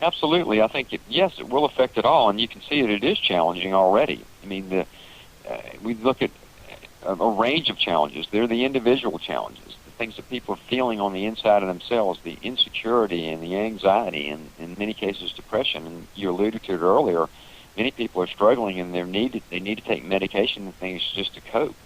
Absolutely. I think, yes, it will affect it all, and you can see that it is challenging already. I mean, we look at a range of challenges. They're the individual challenges, the things that people are feeling on the inside of themselves, the insecurity and the anxiety, and in many cases depression. And you alluded to it earlier. Many people are struggling, and they need to take medication and things just to cope.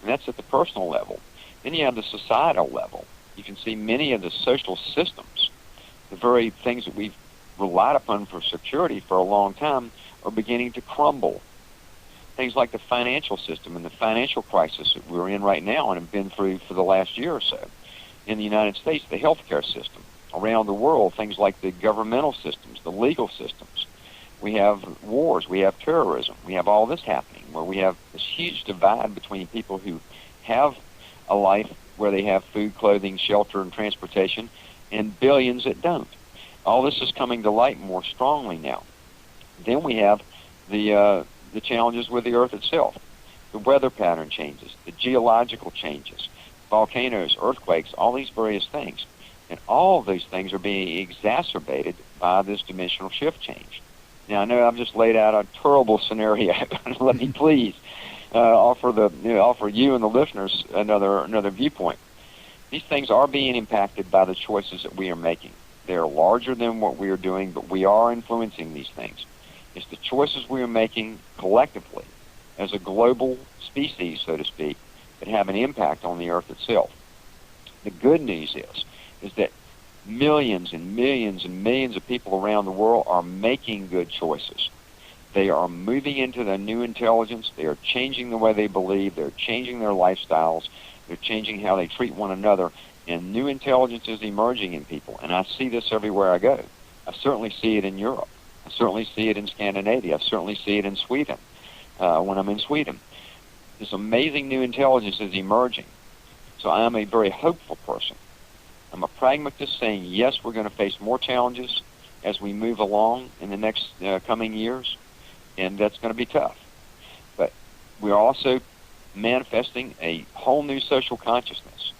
And that's at the personal level. Then you have the societal level. You can see many of the social systems, the very things that we've relied upon for security for a long time, are beginning to crumble. Things like the financial system and the financial crisis that we're in right now and have been through for the last year or so. In the United States, the healthcare system. Around the world, things like the governmental systems, the legal systems. We have wars, we have terrorism, we have all this happening where we have this huge divide between people who have a life where they have food, clothing, shelter, and transportation, and billions that don't. All this is coming to light more strongly now. Then we have the challenges with the Earth itself, the weather pattern changes, the geological changes, volcanoes, earthquakes, all these various things. And all of those things are being exacerbated by this dimensional shift change. Now, I know I've just laid out a terrible scenario. Let me please offer you and the listeners another viewpoint. These things are being impacted by the choices that we are making. They're larger than what we are doing, but we are influencing these things. It's the choices we are making collectively as a global species, so to speak, that have an impact on the Earth itself. The good news is that millions and millions and millions of people around the world are making good choices. They are moving into the new intelligence. They are changing the way they believe. They're changing their lifestyles. They're changing how they treat one another. And new intelligence is emerging in people. And I see this everywhere I go. I certainly see it in Europe. I certainly see it in Scandinavia. I certainly see it in Sweden when I'm in Sweden. This amazing new intelligence is emerging. So I am a very hopeful person. I'm a pragmatist saying, yes, we're going to face more challenges as we move along in the next coming years, and that's going to be tough. But we're also manifesting a whole new social consciousness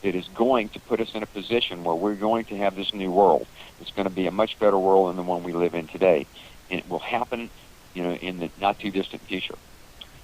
that is going to put us in a position where we're going to have this new world. It's going to be a much better world than the one we live in today, and it will happen, in the not too distant future.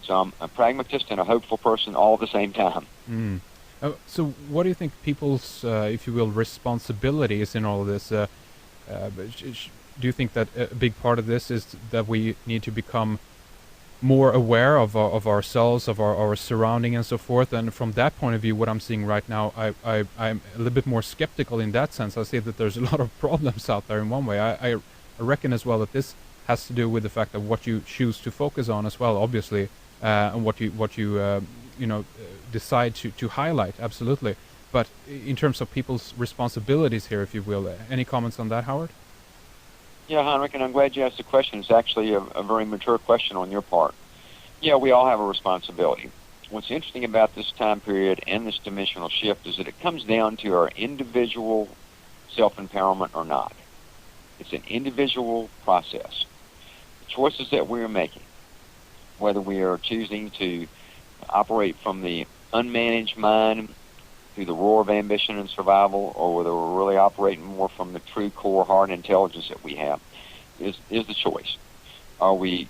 So I'm a pragmatist and a hopeful person all at the same time. Mm. So what do you think people's, if you will, responsibilities in all of this? Do you think that a big part of this is that we need to become more aware of ourselves, of our surrounding and so forth? And from that point of view, what I'm seeing right now, I'm a little bit more skeptical in that sense. I see that there's a lot of problems out there in one way. I reckon as well that this has to do with the fact of what you choose to focus on as well, obviously, and what you decide to highlight, absolutely. But in terms of people's responsibilities here, if you will, any comments on that, Howard? Yeah, Heinrich, and I'm glad you asked the question. It's actually a very mature question on your part. Yeah, we all have a responsibility. What's interesting about this time period and this dimensional shift is that it comes down to our individual self-empowerment or not. It's an individual process. The choices that we are making, whether we are choosing to operate from the unmanaged mind through the roar of ambition and survival, or whether we're really operating more from the true core heart intelligence that we have, is the choice. Are we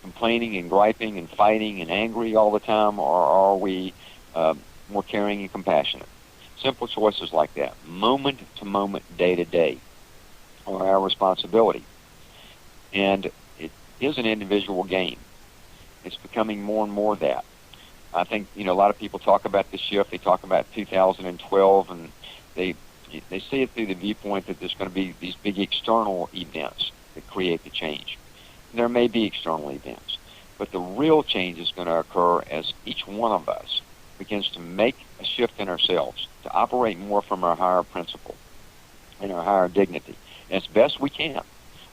complaining and griping and fighting and angry all the time, or are we more caring and compassionate? Simple choices like that, moment to moment, day to day, are our responsibility. And it is an individual game. It's becoming more and more that. I think, a lot of people talk about this shift. They talk about 2012, and they see it through the viewpoint that there's going to be these big external events that create the change. There may be external events, but the real change is going to occur as each one of us begins to make a shift in ourselves, to operate more from our higher principle and our higher dignity as best we can,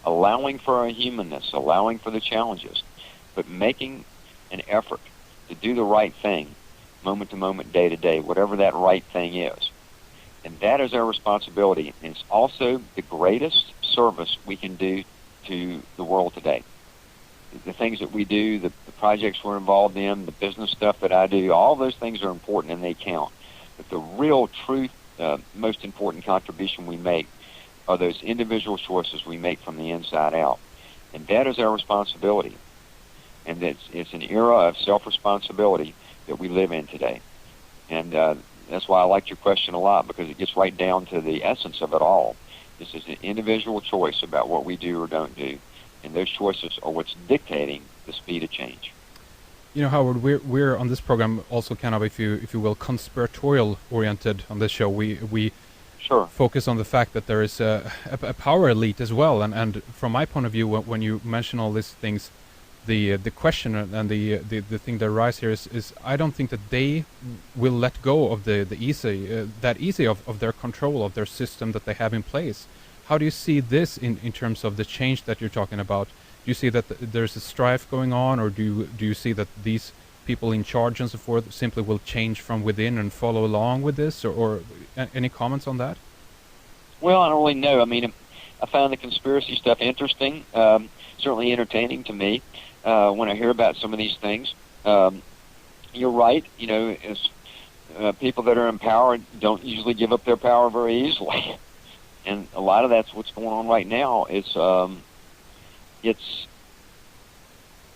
allowing for our humanness, allowing for the challenges, but making an effort to do the right thing, moment to moment, day to day, whatever that right thing is. And that is our responsibility. And it's also the greatest service we can do to the world today. The things that we do, the projects we're involved in, the business stuff that I do, all those things are important and they count. But the real, truth, most important contribution we make are those individual choices we make from the inside out. And that is our responsibility. And it's an era of self-responsibility that we live in today. And that's why I liked your question a lot, because it gets right down to the essence of it all. This is an individual choice about what we do or don't do. And those choices are what's dictating the speed of change. You know, Howard, we're on this program also kind of, if you will, conspiratorial oriented on this show. We Sure. focus on the fact that there is a power elite as well. And from my point of view, when you mention all these things, the question and the thing that arises here is I don't think that they will let go of the easy of their control of their system that they have in place. How do you see this in terms of the change that you're talking about? Do you see that there's a strife going on, or do you see that these people in charge and so forth simply will change from within and follow along with this, or any comments on that? Well, I don't really know. I mean, I found the conspiracy stuff interesting, certainly entertaining to me when I hear about some of these things. You're right. You know, as people that are in power don't usually give up their power very easily, and a lot of that's what's going on right now. It's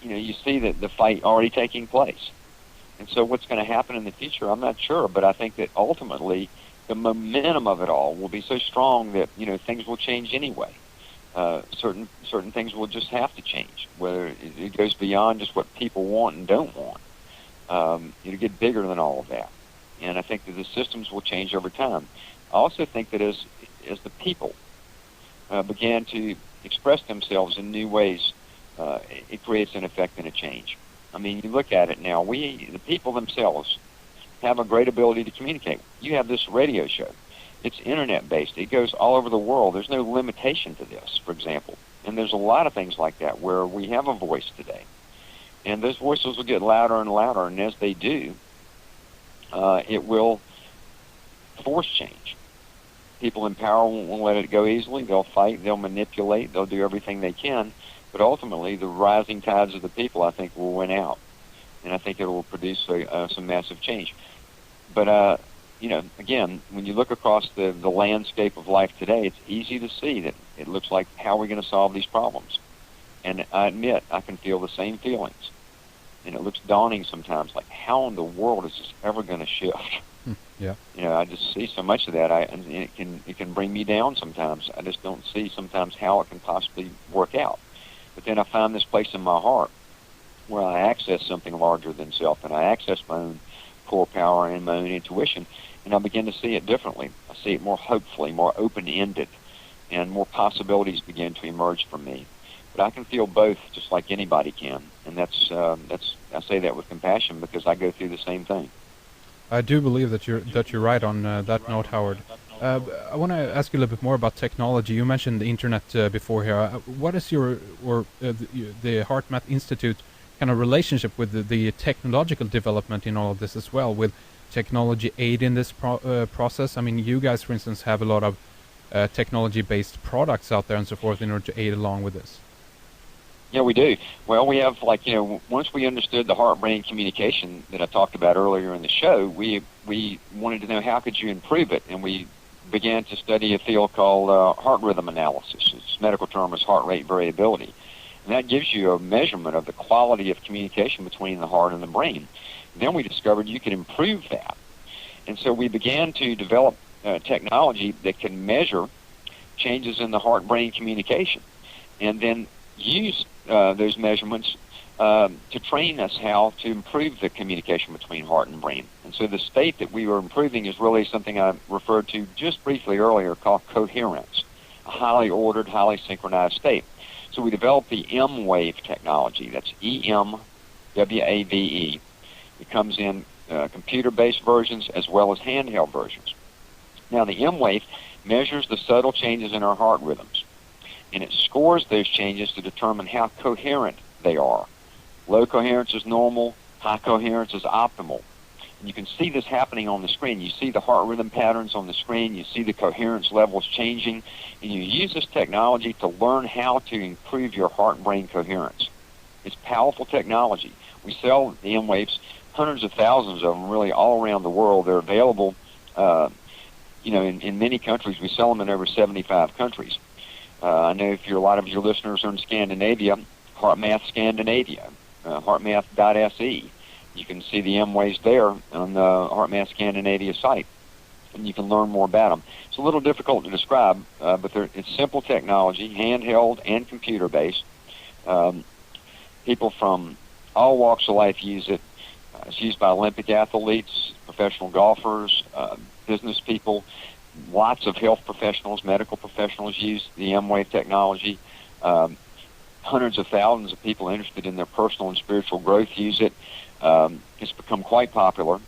you know, you see that the fight already taking place, and so what's going to happen in the future, I'm not sure, but I think that ultimately the momentum of it all will be so strong that, you know, things will change anyway. Certain things will just have to change, whether it goes beyond just what people want and don't want. It'll get bigger than all of that, and I think that the systems will change over time. I also think that as the people began to express themselves in new ways, it creates an effect and a change. I mean, you look at it now, the people themselves have a great ability to communicate. You have this radio show. It's internet-based. It goes all over the world. There's no limitation to this, for example. And there's a lot of things like that where we have a voice today. And those voices will get louder and louder, and as they do, it will force change. People in power won't let it go easily. They'll fight. They'll manipulate. They'll do everything they can. But ultimately, the rising tides of the people, I think, will win out. And I think it will produce some massive change. But, you know, again, when you look across the landscape of life today, it's easy to see that it looks like, how are we going to solve these problems? And I admit, I can feel the same feelings. And it looks daunting sometimes, like, how in the world is this ever going to shift? Yeah. You know, I just see so much of that, and it can bring me down sometimes. I just don't see sometimes how it can possibly work out. But then I find this place in my heart where I access something larger than self, and I access my own core power and my own intuition, and I begin to see it differently. I see it more hopefully, more open-ended, and more possibilities begin to emerge from me. But I can feel both just like anybody can, and that's I say that with compassion because I go through the same thing. I do believe that you're right on that note, Howard. I want to ask you a little bit more about technology. You mentioned the internet before here. What is the HeartMath Institute kind of relationship with the technological development in all of this as well, with technology aid in this process? I mean, you guys, for instance, have a lot of technology-based products out there and so forth in order to aid along with this. Yeah, we do. Well, we have, like, you know, once we understood the heart-brain communication that I talked about earlier in the show, we wanted to know how could you improve it, and we began to study a field called heart rhythm analysis. Its medical term is heart rate variability. And that gives you a measurement of the quality of communication between the heart and the brain. And then we discovered you could improve that. And so we began to develop technology that can measure changes in the heart-brain communication, and then use those measurements to train us how to improve the communication between heart and brain. And so the state that we were improving is really something I referred to just briefly earlier called coherence, a highly ordered, highly synchronized state. So we developed the M-Wave technology. That's EMWAVE. It comes in computer-based versions as well as handheld versions. Now, the M-Wave measures the subtle changes in our heart rhythms, and it scores those changes to determine how coherent they are. Low coherence is normal, high coherence is optimal. And you can see this happening on the screen. You see the heart rhythm patterns on the screen, you see the coherence levels changing, and you use this technology to learn how to improve your heart-brain coherence. It's powerful technology. We sell the M-Waves, hundreds of thousands of them really all around the world. They're available in many countries, we sell them in over 75 countries. I know if a lot of your listeners are in Scandinavia, HeartMath Scandinavia, HeartMath.se. You can see the M-Waves there on the HeartMath Scandinavia site, and you can learn more about them. It's a little difficult to describe, but it's simple technology, handheld and computer-based. People from all walks of life use it. It's used by Olympic athletes, professional golfers, business people. Lots of health professionals, medical professionals use the M-Wave technology. Hundreds of thousands of people interested in their personal and spiritual growth use it. It's become quite popular.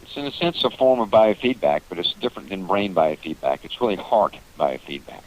It's in a sense a form of biofeedback, but it's different than brain biofeedback. It's really heart biofeedback.